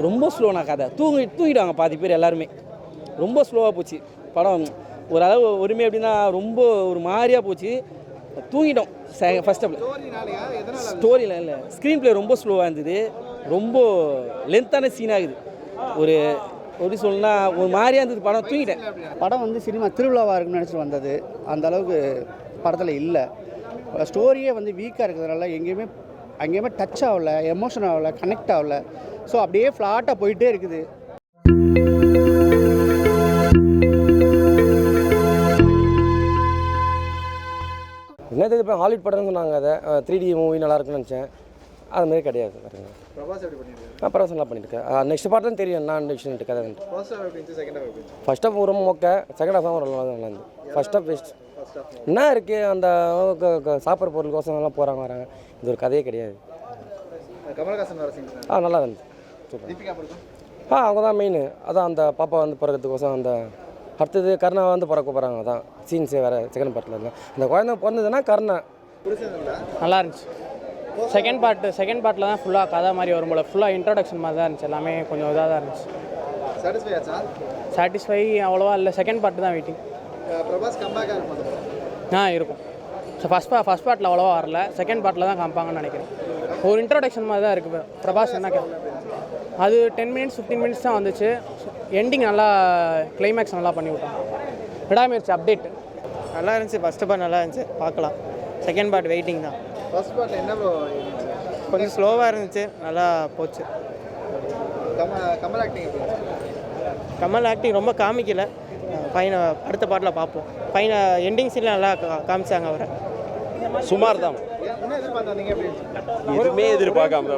ரொம்ப ஸ்லோனா கதை தூங்கிட்டாங்க பாதி பேர் எல்லாருமே. ரொம்ப ஸ்லோவாக போச்சு படம். ஓரளவு ஒருமை எப்படின்னா ரொம்ப ஒரு மாதிரியாக போச்சு. தூங்கிட்டோம் ஃபர்ஸ்ட் ஆஃப். ஸ்டோரியில் இல்லை, ஸ்க்ரீன் ப்ளே ரொம்ப ஸ்லோவாக இருந்தது. ரொம்ப லென்த்தான சீனாகுது. ஒரு எப்படி சொல்லணும்னா ஒரு மாதிரியாக இருந்தது படம். தூங்கிட்டேன். படம் வந்து சினிமா திருவிழாவாக இருக்குன்னு நினச்சிட்டு வந்தது. அந்த அளவுக்கு படத்தில் இல்லை. ஸ்டோரியே வந்து வீக்காக இருக்கிறதுனால அங்கேயுமே டச் ஆகலை, எமோஷன் ஆகலை, கனெக்ட் ஆகலை. ஸோ அப்படியே ஃப்ளாட்டாக போயிட்டே இருக்குது. என்னது இப்போ ஹாலிவுட் படம்னு சொன்னாங்க. அதை 3D மூவி நல்லாயிருக்குன்னு நினச்சேன். அதுமாரி கிடையாது. பிரபாஸ் நல்லா பண்ணியிருக்கேன். நெக்ஸ்ட் பார்ட் தான் தெரியும் நான் நெக்ஸ்ட் கதை. ஃபர்ஸ்ட் ஆஃப் ரொம்ப மொக்க, செகண்ட் ஹாஃப் ஒரு நல்லா இருந்தது. First half best. என்ன இருக்குது அந்த சாப்பிட்ற பொருளுக்கோசம் நல்லா போகிறாங்க வராங்க. இது ஒரு கதையே கிடையாது. நல்லா இருந்தது. சூப்பர். அவங்க தான் மெயின். அதான் அந்த பாப்பா வந்து பிறக்கிறதுக்கோசம் அந்த அடுத்தது கர்ணா வந்து பிறக்க போகிறாங்க. அதான் சீன்ஸே வேறு செகண்ட் பார்ட்டில் இருந்தால் அந்த குழந்தை பிறந்ததுன்னா கர்ணா. நல்லா இருந்துச்சு. செகண்ட் பார்ட்டில் தான் ஃபுல்லாக கதை மாதிரி வரும் போல். ஃபுல்லாக இன்ட்ரோடக்ஷன் மாதிரி தான் இருந்துச்சு. எல்லாமே கொஞ்சம் இதாக தான் இருந்துச்சு. சாட்டிஸ்ஃபை அவ்வளோவா இல்லை. செகண்ட் பார்ட்டு தான் வெயிட்டிங். இருக்கும். ஸோ ஃபஸ்ட் பார்ட்டில் அவ்வளோவா வரல. செகண்ட் பார்ட்டில் தான் காமிப்பாங்கன்னு நினைக்கிறேன். ஒரு இன்ட்ரோடக்ஷன் மாதிரி தான் இருக்குது. பிரபாஸ் என்ன அது 10 மினிட்ஸ் 15 மினிட்ஸ் தான் வந்துச்சு. எண்டிங் நல்லா, கிளைமேக்ஸ் நல்லா பண்ணி விட்டோம். விடாமுயற்சி அப்டேட் நல்லா இருந்துச்சு. ஃபஸ்ட்டு பார்ட் நல்லா இருந்துச்சு, பார்க்கலாம். செகண்ட் பார்ட் வெயிட்டிங் தான். ஃபர்ஸ்ட் பார்ட்டில் என்ன கொஞ்சம் ஸ்லோவாக இருந்துச்சு, நல்லா போச்சு. கமல் ஆக்டிங் ரொம்ப காமிக்கல. அடுத்த பாட்டில் பார்ப்போம். எண்டிங் சீனில் நல்லா காமிச்சாங்க அவரை. சுமார் தான். எதுவுமே எதிர்பார்க்காம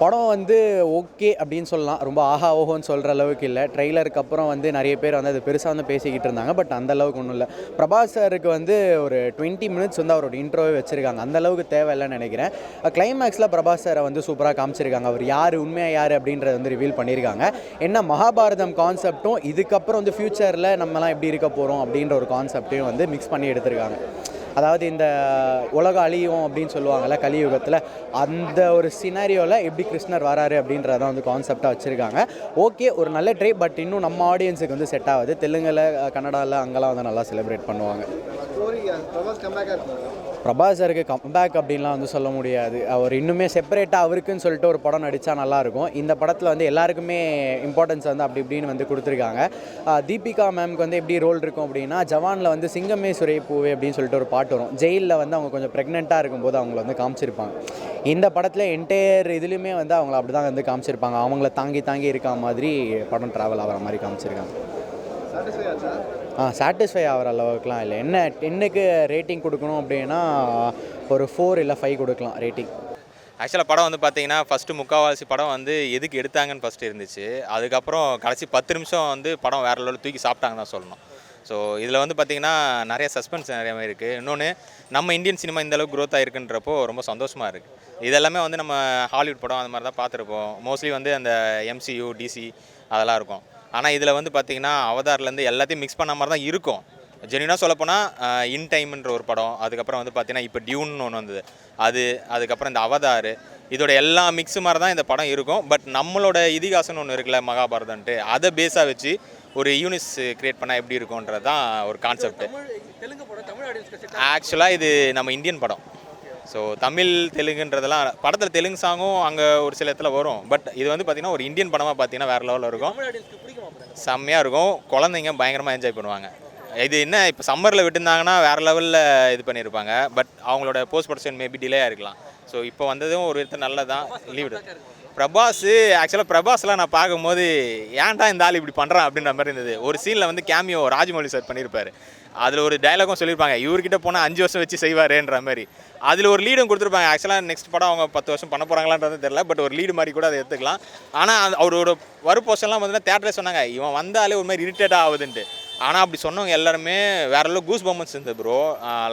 படம் வந்து ஓகே அப்படின்னு சொல்லலாம். ரொம்ப ஆஹா ஓஹோன்னு சொல்கிற அளவுக்கு இல்லை. ட்ரெய்லருக்கு அப்புறம் வந்து நிறைய பேர் வந்து அது பெருசாக வந்து பேசிக்கிட்டு இருந்தாங்க. பட் அந்த அளவுக்கு ஒன்றும் இல்லை. பிரபாஸ் சாருக்கு வந்து ஒரு 20 மினிட்ஸ் வந்து அவரோட இன்ட்ரோவே வச்சுருக்காங்க. அந்த அளவுக்கு தேவையில்லைன்னு நினைக்கிறேன். கிளைமேக்ஸில் பிரபாஸ் சாரை வந்து சூப்பராக காமிச்சிருக்காங்க. அவர் யார், உண்மையாக யார் அப்படின்றத வந்து ரிவீல் பண்ணியிருக்காங்க. என்ன மகாபாரதம் கான்செப்டும் இதுக்கப்புறம் வந்து ஃப்யூச்சரில் நம்மலாம் எப்படி இருக்க போகிறோம் அப்படின்ற ஒரு கான்செப்டையும் வந்து மிக்ஸ் பண்ணி எடுத்திருக்காங்க. அதாவது இந்த உலகம் அழியும் அப்படின்னு சொல்லுவாங்கள்ல கலியுகத்தில், அந்த ஒரு சினாரியோவில் எப்படி கிருஷ்ணர் வராரு அப்படின்றத வந்து கான்செப்டாக வச்சுருக்காங்க. ஓகே, ஒரு நல்ல ட்ரை. பட் இன்னும் நம்ம ஆடியன்ஸுக்கு வந்து செட் ஆகுது. தெலுங்கில், கன்னடாவில் அங்கெல்லாம் வந்து நல்லா செலிப்ரேட் பண்ணுவாங்க. பிரபாஸ் சாருக்கு கம்பேக் அப்படின்லாம் வந்து சொல்ல முடியாது. அவர் இன்னுமே செப்பரேட்டாக அவருக்குன்னு சொல்லிட்டு ஒரு படம் நடித்தா நல்லாயிருக்கும். இந்த படத்தில் வந்து எல்லாருக்குமே இம்பார்ட்டன்ஸ் வந்து அப்படி இப்படின்னு வந்து கொடுத்துருக்காங்க. தீபிகா மேம்க்கு வந்து எப்படி ரோல் இருக்கும் அப்படின்னா, ஜவானில் வந்து சிங்கமே சுரை பூவே அப்படின்னு சொல்லிட்டு ஒரு பாட்டு வரும். ஜெயிலில் வந்து அவங்க கொஞ்சம் ப்ரெக்னெண்ட்டாக இருக்கும்போது அவங்கள வந்து காமிச்சிருப்பாங்க. இந்த படத்தில் என்டையர் இதுலேயுமே வந்து அவங்கள அப்படி தான் வந்து காமிச்சிருப்பாங்க. அவங்கள தாங்கி இருக்க மாதிரி படம் ட்ராவல் ஆகிற மாதிரி காமிச்சிருக்காங்க. சாட்டிஸ்ஃபை ஆகிற அளவுக்குலாம் இல்லை. என்ன 10க்கு ரேட்டிங் கொடுக்கணும் அப்படின்னா ஒரு 4 இல்லை 5 கொடுக்கலாம் ரேட்டிங். ஆக்சுவலாக படம் வந்து பார்த்தீங்கன்னா ஃபஸ்ட்டு முக்கால்வாசி படம் வந்து எதுக்கு எடுத்தாங்கன்னு ஃபஸ்ட்டு இருந்துச்சு. அதுக்கப்புறம் கடைசி 10 நிமிஷம் வந்து படம் வேறு லெவலில் தூக்கி சாப்பிட்டாங்க தான் சொல்லணும். ஸோ இதில் வந்து பார்த்திங்கன்னா நிறைய சஸ்பென்ஸ் நிறைய இருக்குது. இன்னொன்று நம்ம இந்தியன் சினிமா இந்தளவுக்கு க்ரோத் ஆகிருக்குன்றப்போ ரொம்ப சந்தோஷமாக இருக்குது. இதெல்லாமே வந்து நம்ம ஹாலிவுட் படம் அந்த மாதிரி தான் பார்த்துருப்போம். மோஸ்ட்லி வந்து அந்த MCU DC அதெல்லாம் இருக்கும். ஆனால் இதில் வந்து பார்த்திங்கன்னா அவதார்லேருந்து எல்லாத்தையும் மிக்ஸ் பண்ண மாதிரி தான் இருக்கும். ஜென்யூனாக சொல்லப்போனால் இன் டைம்ன்ற ஒரு படம், அதுக்கப்புறம் வந்து பார்த்திங்கன்னா இப்போ டியூன்னு ஒன்று வந்தது, அதுக்கப்புறம் இந்த அவதார், இதோட எல்லா மிக்ஸு மாதிரி தான் இந்த படம் இருக்கும். பட் நம்மளோட இதிகாசம்னு ஒன்று இருக்குல்ல மகாபாரதன்ட்டு, அதை பேஸாக வச்சு ஒரு யூனிஸ் க்ரியேட் பண்ணால் எப்படி இருக்கும்ன்றது தான் ஒரு கான்செப்ட். ஆக்சுவலாக இது நம்ம இந்தியன் படம். ஸோ தமிழ் தெலுங்குன்றதெல்லாம் படத்தில் தெலுங்கு சாங்கும் அங்கே ஒரு சில இடத்துல வரும். பட் இது வந்து பார்த்திங்கன்னா ஒரு இந்தியன் படமாக பார்த்திங்கன்னா வேறு லெவலில் இருக்கும். செம்மையாக இருக்கும். குழந்தைங்க பயங்கரமாக என்ஜாய் பண்ணுவாங்க. இது என்ன இப்போ சம்மரில் விட்டுருந்தாங்கன்னா வேறு லெவலில் இது பண்ணியிருப்பாங்க. பட் அவங்களோட போஸ்ட் ப்ரொடக்ஷன் மேபி டிலே ஆகிருக்கலாம். ஸோ இப்போ வந்ததும் ஒரு இடத்துல நல்லதான் லீவ். ஆக்சுவலாக பிரபாஸ்லாம் நான் பார்க்கும்போது ஏன்டா இந்த ஆள் இப்படி பண்ணுறான் அப்படின்ற மாதிரி இருந்தது. ஒரு சீனில் வந்து கேமியோ ராஜமௌலி சார் பண்ணியிருப்பார். அதில் ஒரு டைலாகும் சொல்லியிருப்பாங்க, இவர்கிட்ட போனால் 5 வருஷம் வச்சு செய்வாருன்ற மாதிரி. அதில் ஒரு லீடும் கொடுத்துருப்பாங்க. ஆக்சுவலாக நெக்ஸ்ட் படம் அவங்க 10 வருஷம் பண்ண போகிறாங்களான்றது தெரியல. பட் ஒரு லீடு மாதிரி கூட அதை எடுத்துக்கலாம். ஆனால் அவரோட போர்ஷன்லாம் பார்த்தீங்கன்னா தேட்டரே சொன்னாங்க இவன் வந்தாலே ஒரு மாதிரி இரிட்டேட்டாக ஆகுதுன்ட்டு. ஆனால் அப்படி சொன்னவங்க எல்லாருமே வேற லெவல் கூஸ் பம்பன்ஸ் இருந்தது ப்ரோ.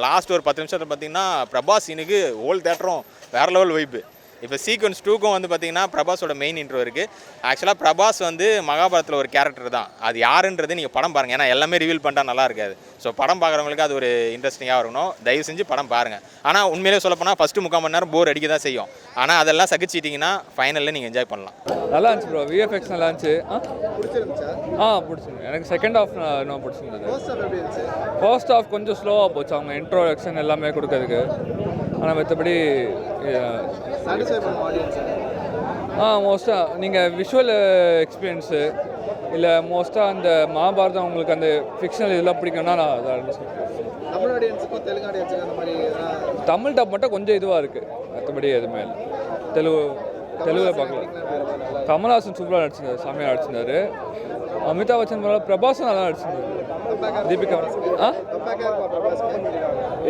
லாஸ்ட் ஒரு 10 நிமிஷத்தில் பார்த்தீங்கன்னா பிரபாஸ் சீனுக்கு ஹோல் தேட்டரும் வேறு லெவல் வைப்பு. இப்போ சீக்வன்ஸ் 2க்கும் வந்து பார்த்தீங்கன்னா பிரபாஸோட மெயின் இன்ட்ரோ இருக்குது. ஆக்சுவலாக பிரபாஸ் வந்து மகாபாரத்தில் ஒரு கேரக்டர் தான். அது யாருன்றது நீங்கள் படம் பாருங்கள். ஏன்னா எல்லாமே ரிவீல் பண்ணிட்டா நல்லா இருக்காது. ஸோ படம் பார்க்குறவங்களுக்கு அது ஒரு இன்ட்ரெஸ்டிங்காக இருக்கணும். தயவு செஞ்சு படம் பாருங்கள். ஆனால் உண்மையிலே சொல்லப்போனால் ஃபஸ்ட்டு 3/4 மணி நேரம் போர் அடிக்க தான் செய்யும். ஆனால் அதெல்லாம் சகிச்சிட்டிங்கன்னா ஃபைனலில் நீங்கள் என்ஜாய் பண்ணலாம். நல்லா இருந்துச்சு ப்ரோ. விஎஃப்எக்ஸ் நல்லா இருந்துச்சு. பிடிச்சிருந்து. எனக்கு செகண்ட் ஹாஃப் இன்னும் பிடிச்சிருந்தது. ஃபர்ஸ்ட் ஹாஃப் கொஞ்சம் ஸ்லோவாக போச்சு, அவங்க இன்ட்ரோடக்ஷன் எல்லாமே கொடுக்கறதுக்கு. ஆனால் மற்றபடி மோஸ்ட்டாக நீங்கள் விஷுவல் எக்ஸ்பீரியன்ஸு இல்லை மோஸ்ட்டாக அந்த மகாபாரதம் உங்களுக்கு அந்த ஃபிக்ஷனல் இதெல்லாம் பிடிக்கும்னா நான் அதான் தமிழ் டப் மட்டும் கொஞ்சம் இதுவாக இருக்குது, மற்றபடி எதுவுமே இல்லை. தெலுங்கில் பார்க்கலாம். கமல்ஹாசன் சூப்பராக நடிச்சிருந்தார், செம்மையாக நடிச்சிருந்தார். அமிதாப் பச்சன் பிரபாஸும் நல்லா நடிச்சிருந்தார். தீபிகா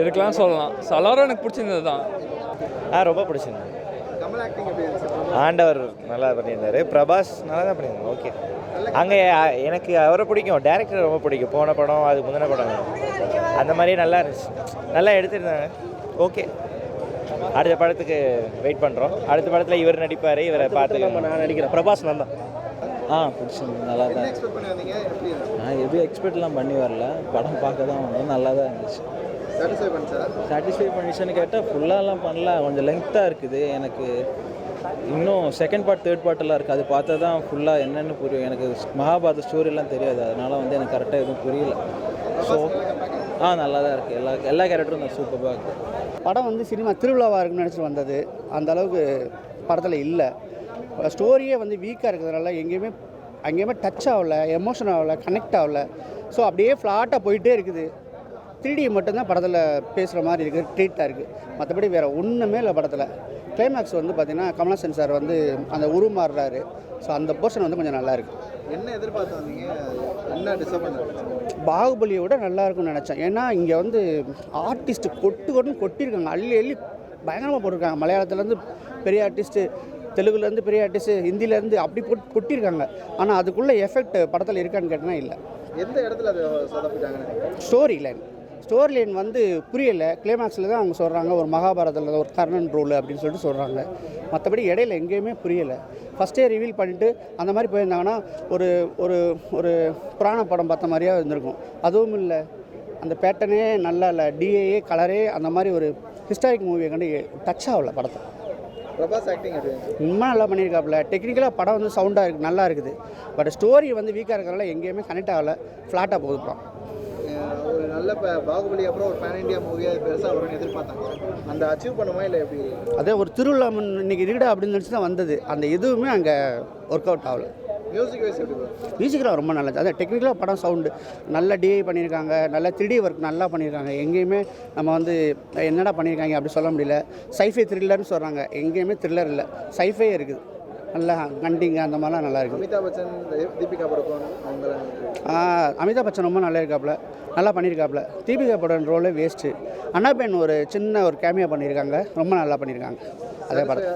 இருக்கலாம் சொல்லலாம். எல்லாரும் எனக்கு பிடிச்சிருந்தது தான். ரொம்ப பிடிச்சிருந்தது. ஆண்டவர் நல்லா பண்ணியிருந்தார். பிரபாஸ் நல்லா தான் பண்ணியிருந்தார். ஓகே. அங்கே எனக்கு அவரை பிடிக்கும், டேரக்டர் ரொம்ப பிடிக்கும். போன படம் அது முந்தின படம் அந்த மாதிரியே நல்லா இருந்துச்சு, நல்லா எடுத்துருந்தாங்க. ஓகே, அடுத்த படத்துக்கு வெயிட் பண்ணுறோம். அடுத்த படத்தில் இவர் நடிப்பார், இவரை பார்த்து நான் நடிக்கிறேன். பிரபாஸ் நல்லா பிடிச்சிருந்தது. நல்லா தான். நான் எதுவும் எக்ஸ்பெக்ட்லாம் பண்ணி வரல, படம் பார்க்க தான் வந்தோம். நல்லா தான் இருந்துச்சு. சாட்டிஸ்ஃபை பண்ணிச்சுன்னு கேட்டால் ஃபுல்லாலாம் பண்ணல, கொஞ்சம் லென்த்தாக இருக்குது. எனக்கு இன்னும் செகண்ட் பார்ட் தேர்ட் பார்ட்டெல்லாம் இருக்குது, அது பார்த்தா தான் ஃபுல்லாக என்னென்னு புரியும். எனக்கு மகாபாரத ஸ்டோரிலாம் தெரியாது, அதனால் வந்து எனக்கு கரெக்டாக எதுவும் புரியல. ஸோ நல்லா தான் இருக்குது. எல்லா கேரக்டரும் தான் சூப்பராக இருக்குது. படம் வந்து சினிமா திருவிழாவாக இருக்குன்னு நினச்சிட்டு வந்தது, அந்த அளவுக்கு படத்தில் இல்லை. ஸ்டோரியே வந்து வீக்காக இருக்கிறதுனால அங்கேயுமே டச் ஆகலை, எமோஷன் ஆகலை, கனெக்ட் ஆகலை. ஸோ அப்படியே ஃப்ளாட்டாக போயிட்டே இருக்குது. 3D மட்டும்தான் படத்தில் பேசுகிற மாதிரி இருக்குது, ட்ரீட்டாக இருக்குது. மற்றபடி வேறு ஒன்றுமே இல்லை படத்தில். கிளைமேக்ஸ் வந்து பார்த்திங்கன்னா கமல்ஹாசன் சார் வந்து அந்த உருமாறுறாரு. ஸோ அந்த போர்ஷன் வந்து கொஞ்சம் நல்லாயிருக்கு. என்ன எதிர்பார்த்து வந்தீங்க? என்ன டிசப்பாயின்ட்? பாகுபலியை விட நல்லா இருக்கும்னு நினச்சேன். ஏன்னா இங்கே வந்து ஆர்டிஸ்ட்டு கொட்டியிருக்காங்க, அள்ளி பயங்கரமாக போட்டிருக்காங்க. மலையாளத்துலேருந்து பெரிய ஆர்டிஸ்ட்டு, தெலுங்குலேருந்து பெரிய ஆர்டிஸ்ட்டு, ஹிந்திலேருந்து அப்படி கொட்டியிருக்காங்க. ஆனால் அதுக்குள்ளே எஃபெக்ட் படத்தில் இருக்கான்னு கேட்டேன்னா இல்லை. எந்த இடத்துல அது சொதப்பிட்டாங்க? ஸ்டோரி லைன் வந்து புரியலை. கிளைமேக்ஸில் தான் அவங்க சொல்கிறாங்க ஒரு மகாபாரதத்தில் ஒரு கர்ணன் ரோல் அப்படின்னு சொல்லிட்டு சொல்கிறாங்க. மற்றபடி இடையில எங்கேயுமே புரியலை. ஃபஸ்ட்டே ரிவீல் பண்ணிவிட்டு அந்த மாதிரி போயிருந்தாங்கன்னா ஒரு ஒரு ஒரு புராண படம் பார்த்த மாதிரியாக இருந்திருக்கும். அதுவும் இல்லை, அந்த பேட்டர்னே நல்லா இல்லை. டிஏஏ கலரே அந்த மாதிரி ஒரு ஹிஸ்டாரிக் மூவியை கண்டு டச் ஆகலை படத்தை. பிரபாஸ் ஆக்டிங் இன்னும் நல்லா பண்ணியிருக்காப்புல. டெக்னிக்கலாக படம் வந்து சவுண்டாக இருக்குது, நல்லா இருக்குது. பட் ஸ்டோரி வந்து வீக்காக இருக்கிறனால எங்கேயுமே கனெக்ட் ஆகலை, ஃப்ளாட்டாக போகுது படம். ஒரு நல்ல பாகுபலி அப்புறம் ஒரு பேன் இண்டியா மூவியாக பெருசாக வரும்னு எதிர்பார்த்தாங்க. அந்த அச்சீவ் பண்ணுமா இல்லை எப்படி? அதே ஒரு திருவிழா இன்னைக்கு இருக்கா அப்படின்னு நினச்சி தான் வந்தது. அந்த எதுவுமே அங்கே ஒர்க் அவுட் ஆகலை. மியூசிக் வைஸ் எப்படி? மியூசிக்கெலாம் ரொம்ப நல்லது. அதான் டெக்னிக்கலாக படம் சவுண்டு நல்லா டிஐ பண்ணியிருக்காங்க, நல்லா 3D ஒர்க் நல்லா பண்ணியிருக்காங்க. எங்கேயுமே நம்ம வந்து என்னடா பண்ணியிருக்காங்க அப்படி சொல்ல முடியல. சைஃபை த்ரில்லர்னு சொல்கிறாங்க, எங்கேயுமே த்ரில்லர் இல்லை, சைஃபை இருக்குது. நல்லா கண்டிங்க அந்த மாதிரிலாம் நல்லா இருக்குது. அமிதாப் பச்சன், தீபிகா படுகோன் அவங்க அமிதாப் பச்சன் ரொம்ப நல்லா இருக்காப்புல, நல்லா பண்ணியிருக்காப்புல. தீபிகா படம் ரோலே வேஸ்ட்டு. அண்ணாபெண் ஒரு சின்ன ஒரு கேமியா பண்ணியிருக்காங்க, ரொம்ப நல்லா பண்ணியிருக்காங்க. அதே படம்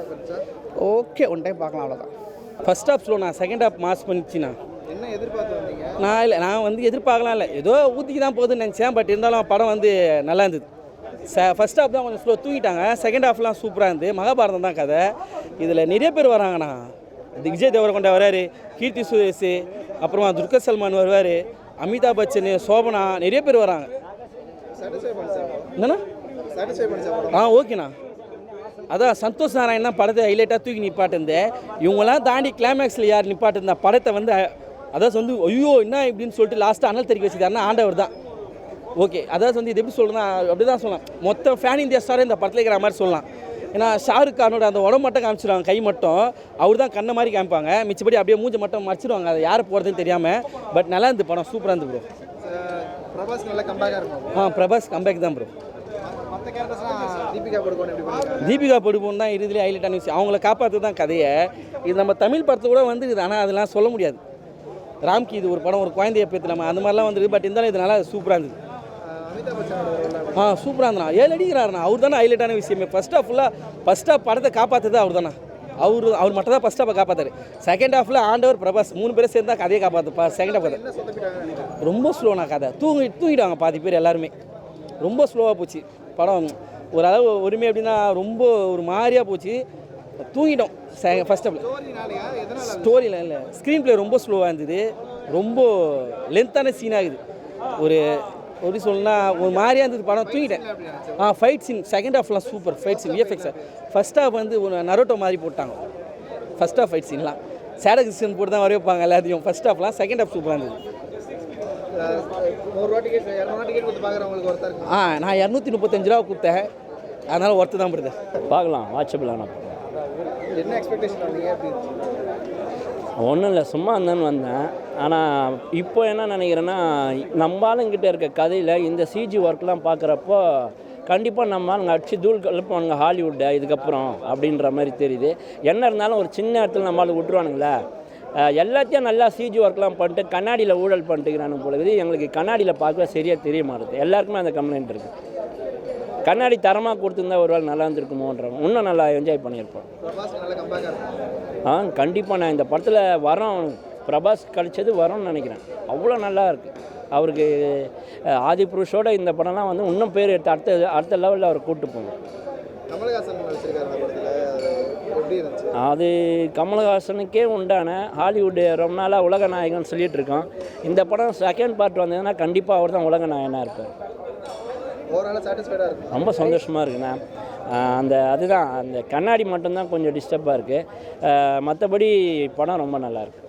ஓகே, ஒன் டைம் பார்க்கலாம், அவ்வளோதான். ஃபஸ்ட் ஹாஃப் ஸ்லோ, நான் செகண்ட் ஹாஃப் மாஸ் பண்ணிச்சுண்ணா. என்ன எதிர்பார்த்து வந்தீங்க? நான் வந்து எதிர்பார்க்கலாம் இல்லை, ஏதோ ஊற்றிக்கு தான் போகுதுன்னு நினச்சேன். பட் இருந்தாலும் படம் வந்து நல்லா இருந்தது. ஃபஸ்ட் ஹாஃப் தான் கொஞ்சம் ஸ்லோ, தூங்கிட்டாங்க. செகண்ட் ஹாஃப்லாம் சூப்பராக இருந்து. மகாபாரதம் தான் கதை. இதில் நிறைய பேர் வராங்கண்ணா. விஜய் தேவரகொண்டா வராரு, கீர்த்தி சுரேஷ், அப்புறமா துர்கா சல்மான் வருவார், அமிதாப் பச்சன், சோபனா, நிறைய பேர் வராங்க. என்னண்ணா? ஓகேண்ணா. அதான் சந்தோஷ் நாராயண் தான் படத்தை ஹைலைட்டாக தூக்கி நிப்பாட்டிருந்தேன். இவங்களாம் தாண்டி கிளைமேக்ஸில் யார் நிப்பாட்டிருந்தா படத்தை வந்து அதாவது வந்து ஐயோ என்ன இப்படின்னு சொல்லிட்டு லாஸ்ட்டாக அனல் தெரிவிக்க வச்சுக்காருன்னா ஆண்டவர் தான். ஓகே, அதாவது வந்து இது எப்படி சொல்லணும்னா அப்படி தான் சொல்லலாம். மொத்தம் ஃபேன் இந்தியா ஸ்டாரே இந்த படத்தில் இருக்கிற மாதிரி சொல்லலாம். ஏன்னா ஷாருக் கானோட அந்த உடம்பு மட்டும் காமிச்சிடுவாங்க, கை மட்டும் அவர் தான் கண்ணை மாதிரி காமிப்பாங்க. மிச்சப்படி அப்படியே மூஞ்சி மட்டும் மறைச்சிடுவாங்க, அதை யார் போகிறதுன்னு தெரியாமல். பட் நல்லா இருந்து படம், சூப்பராக இருந்து ப்ரோ. பிரபாஸ் நல்ல கம்பேக்காக இருக்கும். பிரபாஸ் கம்பேக் தான் ப்ரோ. மற்ற கேரக்டர்ஸ்லாம் தீபிகா படுகோன் எப்படி பண்ணிருக்காங்க? தீபிகா படுகோன் தான் இறுதியில் ஹைலைட்டான விஷயம். அவங்கள காப்பாற்று தான் கதையை. இது நம்ம தமிழ் படத்தை கூட வந்துருக்குது, ஆனால் அதெல்லாம் சொல்ல முடியாது. ராம்கி இது ஒரு படம், ஒரு குழந்தைய பேத்துலாமா அந்த மாதிரிலாம் வந்துருக்கு. பட் இருந்தாலும் இது நல்லா சூப்பராக இருந்தது. சூப்பராக இருந்தா 7 அடிக்கிறாருண்ணா. அவர் தானே ஹைலைட்டான விஷயமே. ஃபஸ்ட் ஹாஃப் படத்தை காப்பாற்றுது அவர் தானே. அவர் மட்டும் தான் ஃபஸ்ட் ஹாஃபை காப்பாற்றாரு. செகண்ட் ஹாஃபில் ஆண்டவர், பிரபாஸ் 3 பேரும் சேர்ந்து தான் கதையை காப்பாற்று. செகண்ட் ஹாஃப் கதை ரொம்ப ஸ்லோனா கதை. தூங்கிட்டாங்க பாதி பேர் எல்லாருமே. ரொம்ப ஸ்லோவாக போச்சு படம். ஓரளவு ஒருமை எப்படின்னா ரொம்ப ஒரு மாதிரியாக போச்சு. தூங்கிட்டோம் ஃபர்ஸ்ட் ஹாஃபில். ஸ்டோரினாலயா எதனால ஸ்டோரியில் இல்லை, ஸ்க்ரீன் ப்ளே ரொம்ப ஸ்லோவாக இருந்தது, ரொம்ப லென்த்தான சீன் ஆகுது. ஒரு எப்படி சொல்லணும்னா ஒரு மாதிரியாக இருந்தது படம், தூங்கிட்டேன். ஃபைட் சீன் செகண்ட் ஹாஃப்லாம் super fight scene, VFX. First half வந்து ஒரு நரோட்டோ மாதிரி போட்டாங்க. ஃபர்ஸ்ட் ஹாஃப் ஃபைட் சீன்லாம் சேடகிஸ்டன் போட்டு தான் வரையப்பாங்க எல்லாத்தையும். ஃபர்ஸ்ட் ஹாஃப்லாம், செகண்ட் ஹாஃப் சூப்பராக இருந்தது. 100 ரூபா டிக்கெட் 200 டிக்கெட் கொடுத்து பார்க்குறவங்களுக்கு ஒருத்தர் இருக்கு. நான் 235 ரூபா கொடுத்தேன், அதனால் ஒர்த்து தான் படுது. பார்க்கலாம், வாட்சபிளான. என்ன எக்ஸ்பெக்டேஷன் வந்தீங்க எப்படி இருந்துச்சு? ஒன்றும் இல்லை, சும்மா இருந்தான்னு வந்தேன். ஆனால் இப்போ என்ன நினைக்கிறேன்னா, நம்ம ஆளுங்கிட்ட இருக்க கதையில் இந்த சிஜி ஒர்க்லாம் பார்க்குறப்போ கண்டிப்பாக நம்ம ஆளுங்க அடிச்சு தூள் கலப்பானுங்க ஹாலிவுட்டை இதுக்கப்புறம் அப்படின்ற மாதிரி தெரியுது. என்ன இருந்தாலும் ஒரு சின்ன இடத்துல நம்ம ஆளு விட்டுருவானுங்களே, எல்லாத்தையும் நல்லா சிஜி ஒர்க்லாம் பண்ணிட்டு கண்ணாடியில் ஊழல் பண்ணிட்டுக்கிறானு பொழுது எங்களுக்கு கண்ணாடியில் பார்க்க சரியாக தெரிய மாட்டேது. எல்லாருக்குமே அந்த கம்ப்ளைண்ட் இருக்குது. கண்ணாடி தரமாக கொடுத்துருந்தா ஒரு வேளை நல்லா இருந்திருக்குமோன்ற, இன்னும் நல்லா என்ஜாய் பண்ணியிருப்போம். பிரபாஸ் நல்ல கம்பேக்காக இருக்கும். கண்டிப்பாக நான் இந்த படத்தில் வரோம், பிரபாஸ் கழிச்சது வரோன்னு நினைக்கிறேன். அவ்வளோ நல்லா இருக்குது அவருக்கு. ஆதி புருஷோட இந்த படம்லாம் வந்து இன்னும் பேர் எடுத்து அடுத்த லெவலில் அவர் கூப்பிட்டு போகணும். கமல்ஹாசன் நடிச்சிருக்காரு அந்த படத்தில், எப்படி இருந்துச்சு? அது கமல்ஹாசனுக்கே உண்டான ஹாலிவுட் ரொம்ப நாளாக உலக நாயகன் சொல்லிகிட்டு இருக்கோம். இந்த படம் செகண்ட் பார்ட் வந்ததுன்னா கண்டிப்பாக அவர் தான் உலக நாயகனாக இருப்பார். ஓவராலாக சாட்டிஸ்ஃபைடாக இருக்கும். ரொம்ப சந்தோஷமாக இருக்குண்ணா. அதுதான் அந்த கண்ணாடி மட்டும்தான் கொஞ்சம் டிஸ்டர்பாக இருக்குது. மற்றபடி படம் ரொம்ப நல்லாயிருக்கு.